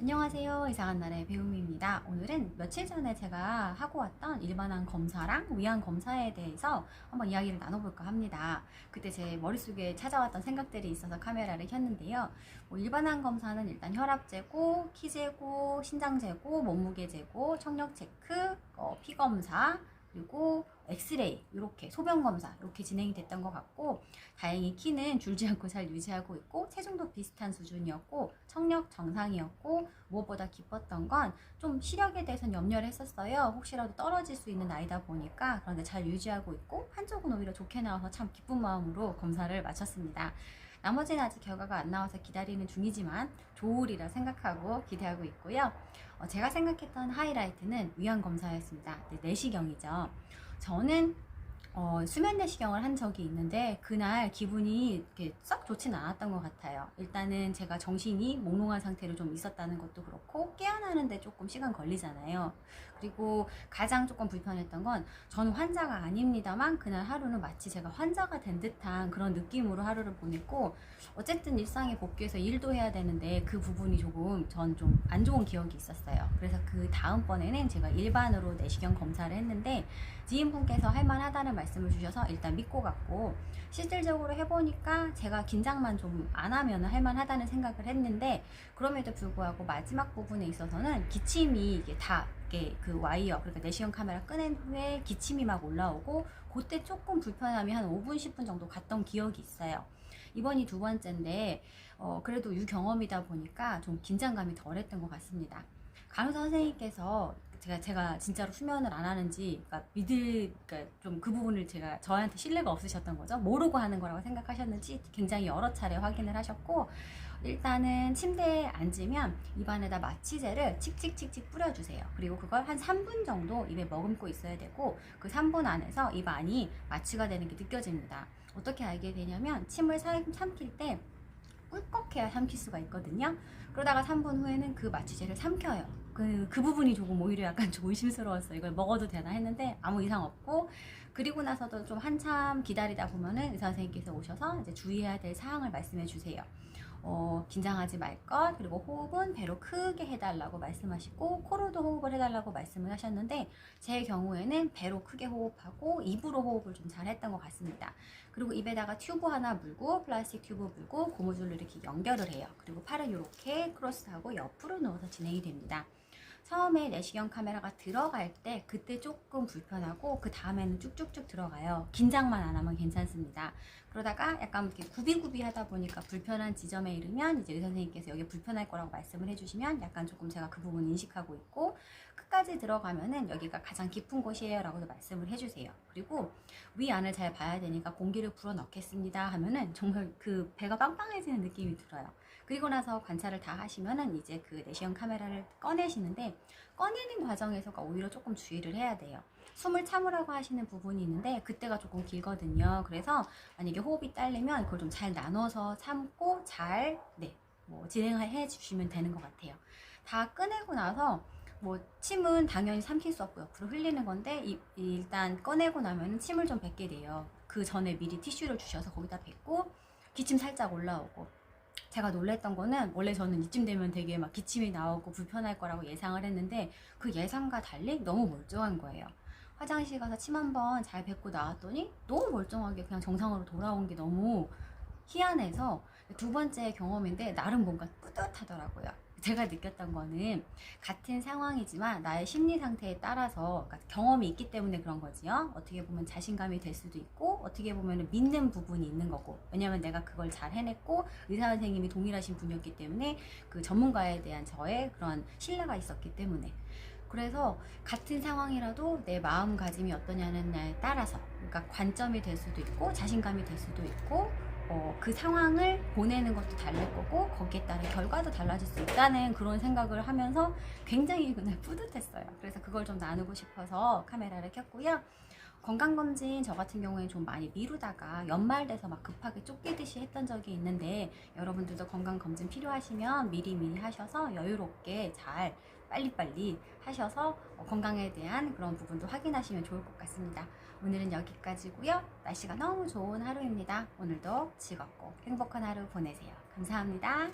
안녕하세요. 이상한 나라의 배우미입니다. 오늘은 며칠 전에 제가 하고 왔던 일반암 검사랑 위암 검사에 대해서 한번 이야기를 나눠볼까 합니다. 그때 제 머릿속에 찾아왔던 생각들이 있어서 카메라를 켰는데요. 일반암 검사는 일단 혈압 재고, 키 재고, 신장 재고, 몸무게 재고, 청력 체크, 피 검사, 그리고 엑스레이, 이렇게 소변 검사 이렇게 진행이 됐던 것 같고, 다행히 키는 줄지 않고 잘 유지하고 있고, 체중도 비슷한 수준이었고, 청력 정상이었고, 무엇보다 기뻤던 건 좀 시력에 대해서는 염려를 했었어요. 혹시라도 떨어질 수 있는 나이다 보니까. 그런데 잘 유지하고 있고, 한쪽은 오히려 좋게 나와서 참 기쁜 마음으로 검사를 마쳤습니다. 나머지는 아직 결과가 안 나와서 기다리는 중이지만 좋으리라 생각하고 기대하고 있고요. 제가 생각했던 하이라이트는 위암 검사였습니다. 네, 내시경이죠. 저는 수면 내시경을 한 적이 있는데 그날 기분이 이렇게 썩 좋진 않았던 것 같아요. 일단은 제가 정신이 몽롱한 상태로 좀 있었다는 것도 그렇고, 깨어나는데 조금 시간 걸리잖아요. 그리고 가장 조금 불편했던 건, 저는 환자가 아닙니다만 그날 하루는 마치 제가 환자가 된 듯한 그런 느낌으로 하루를 보냈고, 어쨌든 일상에 복귀해서 일도 해야 되는데 그 부분이 조금 전 좀 안 좋은 기억이 있었어요. 그래서 그 다음번에는 제가 일반으로 내시경 검사를 했는데, 지인분께서 할만하다는 말씀을 주셔서 일단 믿고 갔고, 실질적으로 해보니까 제가 긴장만 좀 안 하면 할만하다는 생각을 했는데, 그럼에도 불구하고 마지막 부분에 있어서는 기침이 이게 다 이게 그 와이어, 그러니까 내시경 카메라 꺼낸 후에 기침이 막 올라오고, 그때 조금 불편함이 한 5분 10분 정도 갔던 기억이 있어요. 이번이 두 번째인데 그래도 유경험이다 보니까 좀 긴장감이 덜했던 것 같습니다. 간호사 선생님께서 제가 진짜로 수면을 안 하는지, 그러니까 좀 그 부분을 제가 저한테 신뢰가 없으셨던 거죠. 모르고 하는 거라고 생각하셨는지 굉장히 여러 차례 확인을 하셨고, 일단은 침대에 앉으면 입안에다 마취제를 칙칙칙칙 뿌려주세요. 그리고 그걸 한 3분 정도 입에 머금고 있어야 되고, 그 3분 안에서 입 안이 마취가 되는 게 느껴집니다. 어떻게 알게 되냐면, 침을 삼킬 때 꿀꺽해야 삼킬 수가 있거든요. 그러다가 3분 후에는 그 마취제를 삼켜요. 그 부분이 조금 오히려 약간 좀 의심스러웠어요. 이걸 먹어도 되나 했는데 아무 이상 없고, 그리고 나서도 좀 한참 기다리다 보면은 의사 선생님께서 오셔서 이제 주의해야 될 사항을 말씀해 주세요. 긴장하지 말 것, 그리고 호흡은 배로 크게 해달라고 말씀하시고, 코로도 호흡을 해달라고 말씀을 하셨는데, 제 경우에는 배로 크게 호흡하고 입으로 호흡을 좀 잘했던 것 같습니다. 그리고 입에다가 튜브 하나 물고, 플라스틱 튜브 물고 고무줄로 이렇게 연결을 해요. 그리고 팔을 이렇게 크로스하고 옆으로 누워서 진행이 됩니다. 처음에 내시경 카메라가 들어갈 때 그때 조금 불편하고, 그 다음에는 쭉쭉쭉 들어가요. 긴장만 안 하면 괜찮습니다. 그러다가 약간 이렇게 구비구비 하다 보니까 불편한 지점에 이르면 이제 의사 선생님께서 여기 불편할 거라고 말씀을 해주시면 약간 조금 제가 그 부분 인식하고 있고, 끝까지 들어가면은 여기가 가장 깊은 곳이에요 라고도 말씀을 해주세요. 그리고 위 안을 잘 봐야 되니까 공기를 불어 넣겠습니다 하면은 정말 그 배가 빵빵해지는 느낌이 들어요. 그리고 나서 관찰을 다 하시면은 이제 그 내시경 카메라를 꺼내시는데, 꺼내는 과정에서가 오히려 조금 주의를 해야 돼요. 숨을 참으라고 하시는 부분이 있는데 그때가 조금 길거든요. 그래서 만약에 호흡이 딸리면 그걸 좀 잘 나눠서 참고 잘 진행해 주시면 되는 것 같아요. 다 꺼내고 나서 침은 당연히 삼킬 수 없고 옆으로 흘리는 건데, 일단 꺼내고 나면 침을 좀 뱉게 돼요. 그 전에 미리 티슈를 주셔서 거기다 뱉고, 기침 살짝 올라오고. 제가 놀랬던 거는, 원래 저는 이쯤 되면 되게 막 기침이 나오고 불편할 거라고 예상을 했는데 그 예상과 달리 너무 멀쩡한 거예요. 화장실 가서 침 한번 잘 뱉고 나왔더니 너무 멀쩡하게 그냥 정상으로 돌아온 게 너무 희한해서, 두 번째 경험인데 나름 뭔가 뿌듯하더라고요. 제가 느꼈던 거는, 같은 상황이지만 나의 심리 상태에 따라서, 그러니까 경험이 있기 때문에 그런 거지요. 어떻게 보면 자신감이 될 수도 있고, 어떻게 보면 믿는 부분이 있는 거고, 왜냐면 내가 그걸 잘 해냈고 의사 선생님이 동일하신 분이었기 때문에, 그 전문가에 대한 저의 그런 신뢰가 있었기 때문에. 그래서 같은 상황이라도 내 마음가짐이 어떠냐는 냐에 따라서, 그러니까 관점이 될 수도 있고 자신감이 될 수도 있고, 그 상황을 보내는 것도 다를 거고, 거기에 따른 결과도 달라질 수 있다는 그런 생각을 하면서 굉장히 그날 뿌듯했어요. 그래서 그걸 좀 나누고 싶어서 카메라를 켰고요. 건강검진 저 같은 경우에 좀 많이 미루다가 연말 돼서 막 급하게 쫓기듯이 했던 적이 있는데, 여러분들도 건강검진 필요하시면 미리미리 하셔서 여유롭게 잘 빨리빨리 하셔서 건강에 대한 그런 부분도 확인하시면 좋을 것 같습니다. 오늘은 여기까지고요. 날씨가 너무 좋은 하루입니다. 오늘도 즐겁고 행복한 하루 보내세요. 감사합니다.